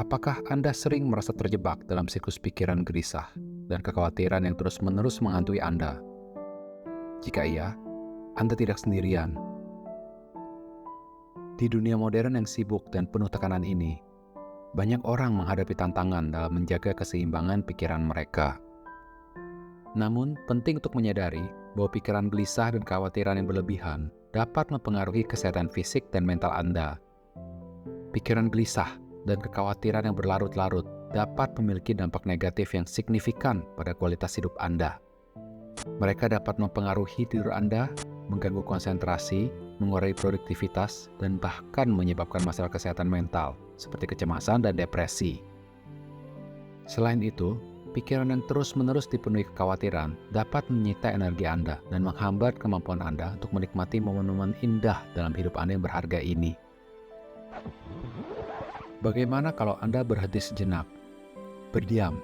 Apakah Anda sering merasa terjebak dalam siklus pikiran gelisah dan kekhawatiran yang terus-menerus menghantui Anda? Jika iya, Anda tidak sendirian. Di dunia modern yang sibuk dan penuh tekanan ini, banyak orang menghadapi tantangan dalam menjaga keseimbangan pikiran mereka. Namun, penting untuk menyadari bahwa pikiran gelisah dan kekhawatiran yang berlebihan dapat mempengaruhi kesehatan fisik dan mental Anda. Pikiran gelisah dan kekhawatiran yang berlarut-larut dapat memiliki dampak negatif yang signifikan pada kualitas hidup Anda. Mereka dapat mempengaruhi tidur Anda, mengganggu konsentrasi, mengurangi produktivitas, dan bahkan menyebabkan masalah kesehatan mental seperti kecemasan dan depresi. Selain itu, pikiran yang terus-menerus dipenuhi kekhawatiran dapat menyita energi Anda dan menghambat kemampuan Anda untuk menikmati momen-momen indah dalam hidup Anda yang berharga ini. Bagaimana kalau Anda berhenti sejenak, berdiam,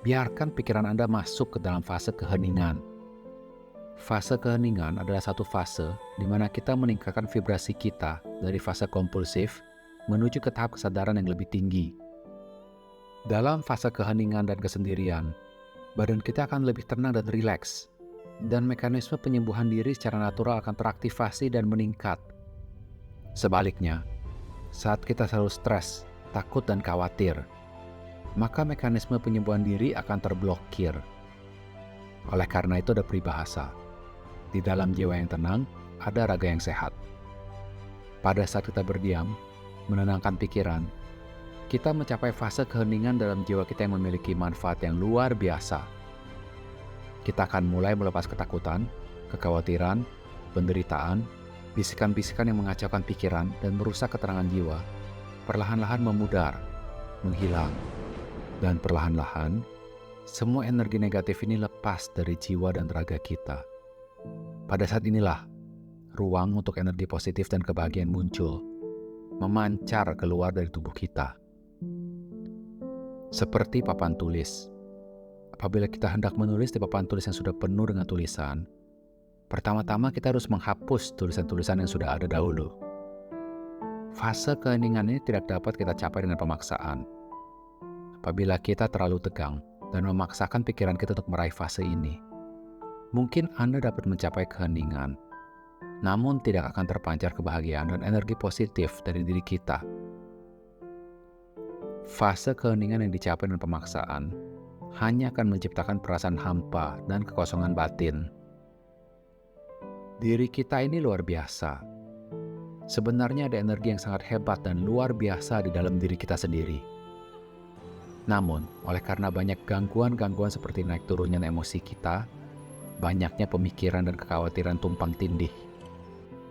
biarkan pikiran Anda masuk ke dalam fase keheningan. Fase keheningan adalah satu fase di mana kita meningkatkan vibrasi kita dari fase kompulsif menuju ke tahap kesadaran yang lebih tinggi. Dalam fase keheningan dan kesendirian, badan kita akan lebih tenang dan rileks, dan mekanisme penyembuhan diri secara natural akan teraktivasi dan meningkat. Sebaliknya, saat kita selalu stres, takut, dan khawatir, maka mekanisme penyembuhan diri akan terblokir. Oleh karena itu ada peribahasa, di dalam jiwa yang tenang, ada raga yang sehat. Pada saat kita berdiam, menenangkan pikiran, kita mencapai fase keheningan dalam jiwa kita yang memiliki manfaat yang luar biasa. Kita akan mulai melepas ketakutan, kekhawatiran, penderitaan, bisikan-bisikan yang mengacaukan pikiran dan merusak ketenangan jiwa, perlahan-lahan memudar, menghilang. Dan perlahan-lahan, semua energi negatif ini lepas dari jiwa dan raga kita. Pada saat inilah, ruang untuk energi positif dan kebahagiaan muncul, memancar keluar dari tubuh kita. Seperti papan tulis. Apabila kita hendak menulis di papan tulis yang sudah penuh dengan tulisan, pertama-tama kita harus menghapus tulisan-tulisan yang sudah ada dahulu. Fase keheningan ini tidak dapat kita capai dengan pemaksaan. Apabila kita terlalu tegang dan memaksakan pikiran kita untuk meraih fase ini, mungkin Anda dapat mencapai keheningan, namun tidak akan terpancar kebahagiaan dan energi positif dari diri kita. Fase keheningan yang dicapai dengan pemaksaan hanya akan menciptakan perasaan hampa dan kekosongan batin. Diri kita ini luar biasa. Sebenarnya ada energi yang sangat hebat dan luar biasa di dalam diri kita sendiri. Namun, oleh karena banyak gangguan-gangguan seperti naik turunnya emosi kita, banyaknya pemikiran dan kekhawatiran tumpang tindih,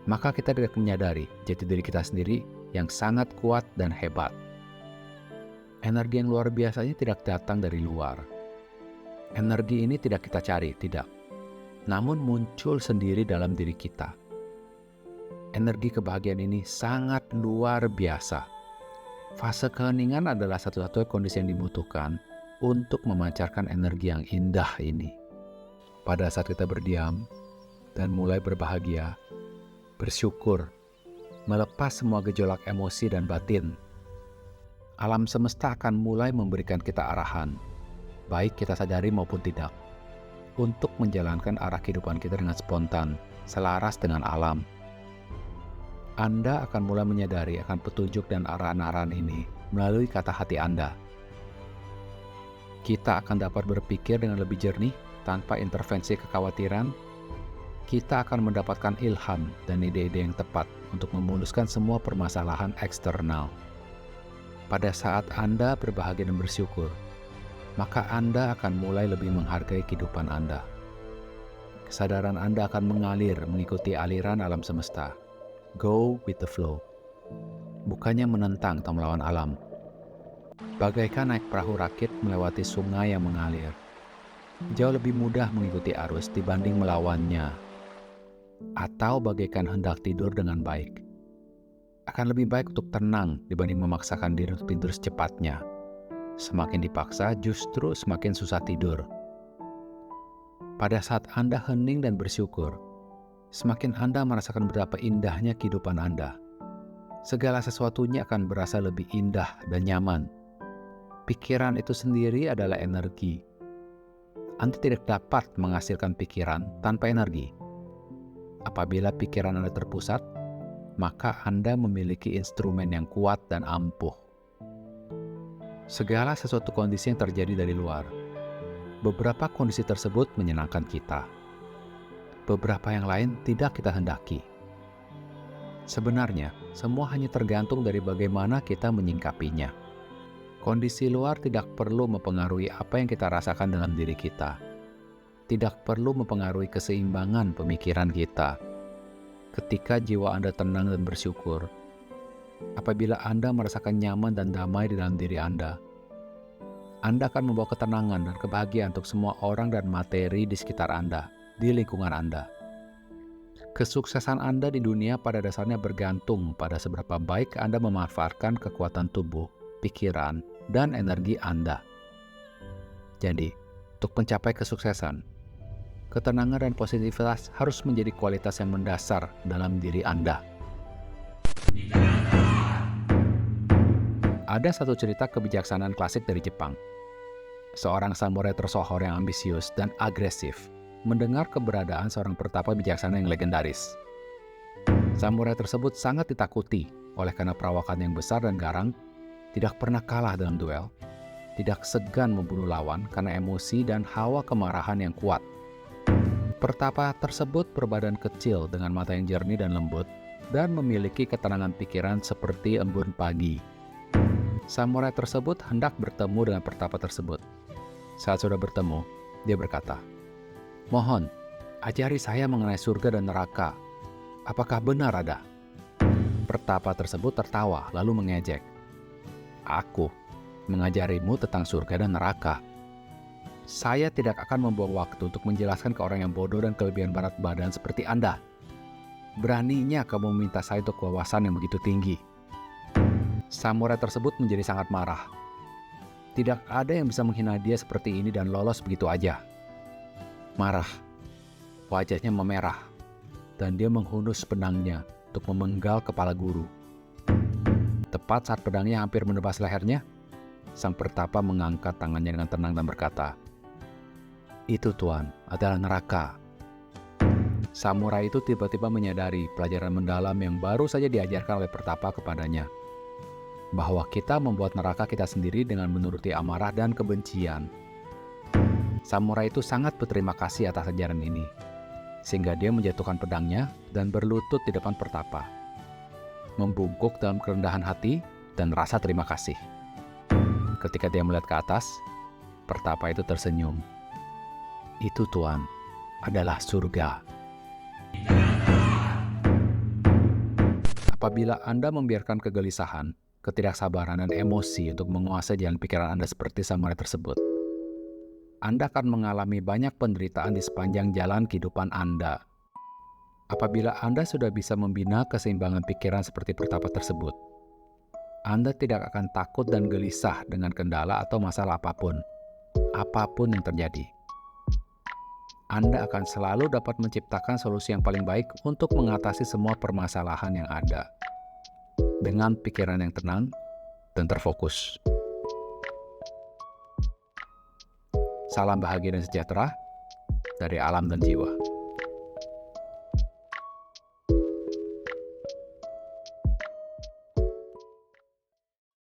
maka kita tidak menyadari jati diri kita sendiri yang sangat kuat dan hebat. Energi yang luar biasa ini tidak datang dari luar. Energi ini tidak kita cari, tidak. Namun muncul sendiri dalam diri kita. Energi kebahagiaan ini sangat luar biasa. Fase keheningan adalah satu-satunya kondisi yang dibutuhkan untuk memancarkan energi yang indah ini. Pada saat kita berdiam dan mulai berbahagia, bersyukur, melepas semua gejolak emosi dan batin, alam semesta akan mulai memberikan kita arahan, baik kita sadari maupun tidak, untuk menjalankan arah kehidupan kita dengan spontan, selaras dengan alam. Anda akan mulai menyadari akan petunjuk dan arahan-arahan ini melalui kata hati Anda. Kita akan dapat berpikir dengan lebih jernih tanpa intervensi kekhawatiran. Kita akan mendapatkan ilham dan ide-ide yang tepat untuk memuluskan semua permasalahan eksternal. Pada saat Anda berbahagia dan bersyukur, maka Anda akan mulai lebih menghargai kehidupan Anda. Kesadaran Anda akan mengalir mengikuti aliran alam semesta. Go with the flow. Bukannya menentang atau melawan alam. Bagaikan naik perahu rakit melewati sungai yang mengalir. Jauh lebih mudah mengikuti arus dibanding melawannya. Atau bagaikan hendak tidur dengan baik. Akan lebih baik untuk tenang dibanding memaksakan diri untuk tidur secepatnya. Semakin dipaksa justru semakin susah tidur. Pada saat Anda hening dan bersyukur, semakin Anda merasakan betapa indahnya kehidupan Anda. segala sesuatunya akan berasa lebih indah dan nyaman. Pikiran itu sendiri adalah energi. Anda tidak dapat menghasilkan pikiran tanpa energi. Apabila pikiran Anda terpusat, maka Anda memiliki instrumen yang kuat dan ampuh. Segala sesuatu kondisi yang terjadi dari luar, beberapa kondisi tersebut menyenangkan kita. Beberapa yang lain tidak kita hendaki. Sebenarnya, semua hanya tergantung dari bagaimana kita menyingkapinya. Kondisi luar tidak perlu mempengaruhi apa yang kita rasakan dalam diri kita. Tidak perlu mempengaruhi keseimbangan pemikiran kita. Ketika jiwa Anda tenang dan bersyukur, apabila Anda merasakan nyaman dan damai di dalam diri Anda akan membawa ketenangan dan kebahagiaan untuk semua orang dan materi di sekitar Anda, di lingkungan Anda. Kesuksesan Anda di dunia pada dasarnya bergantung pada seberapa baik Anda memanfaatkan kekuatan tubuh, pikiran, dan energi Anda. Jadi, untuk mencapai kesuksesan, ketenangan dan positivitas harus menjadi kualitas yang mendasar dalam diri Anda. Ada satu cerita kebijaksanaan klasik dari Jepang. Seorang samurai tersohor yang ambisius dan agresif mendengar keberadaan seorang pertapa bijaksana yang legendaris. Samurai tersebut sangat ditakuti oleh karena perawakan yang besar dan garang, tidak pernah kalah dalam duel, tidak segan membunuh lawan karena emosi dan hawa kemarahan yang kuat. Pertapa tersebut berbadan kecil dengan mata yang jernih dan lembut dan memiliki ketenangan pikiran seperti embun pagi. Samurai tersebut hendak bertemu dengan pertapa tersebut. Saat sudah bertemu, dia berkata, "Mohon, ajari saya mengenai surga dan neraka. Apakah benar ada?" Pertapa tersebut tertawa lalu mengejek. "Aku mengajarimu tentang surga dan neraka. Saya tidak akan membuang waktu untuk menjelaskan ke orang yang bodoh dan kelebihan berat badan seperti Anda. Beraninya kamu meminta saya untuk wawasan yang begitu tinggi." Samurai tersebut menjadi sangat marah. Tidak ada yang bisa menghina dia seperti ini dan lolos begitu aja. Marah, wajahnya memerah, dan dia menghunus pedangnya untuk memenggal kepala guru. Tepat saat pedangnya hampir menebas lehernya, sang pertapa mengangkat tangannya dengan tenang dan berkata, "Itu Tuan, adalah neraka." Samurai itu tiba-tiba menyadari pelajaran mendalam yang baru saja diajarkan oleh pertapa kepadanya, bahwa kita membuat neraka kita sendiri dengan menuruti amarah dan kebencian. Samurai itu sangat berterima kasih atas ajaran ini, sehingga dia menjatuhkan pedangnya dan berlutut di depan pertapa, membungkuk dalam kerendahan hati dan rasa terima kasih. Ketika dia melihat ke atas, pertapa itu tersenyum. "Itu Tuan, adalah surga." Apabila Anda membiarkan kegelisahan, ketidaksabaran dan emosi untuk menguasai jalan pikiran Anda seperti samurai tersebut, Anda akan mengalami banyak penderitaan di sepanjang jalan kehidupan Anda. Apabila Anda sudah bisa membina keseimbangan pikiran seperti pertapa tersebut, Anda tidak akan takut dan gelisah dengan kendala atau masalah apapun yang terjadi. Anda akan selalu dapat menciptakan solusi yang paling baik untuk mengatasi semua permasalahan yang ada, dengan pikiran yang tenang dan terfokus. Salam bahagia dan sejahtera dari alam dan jiwa.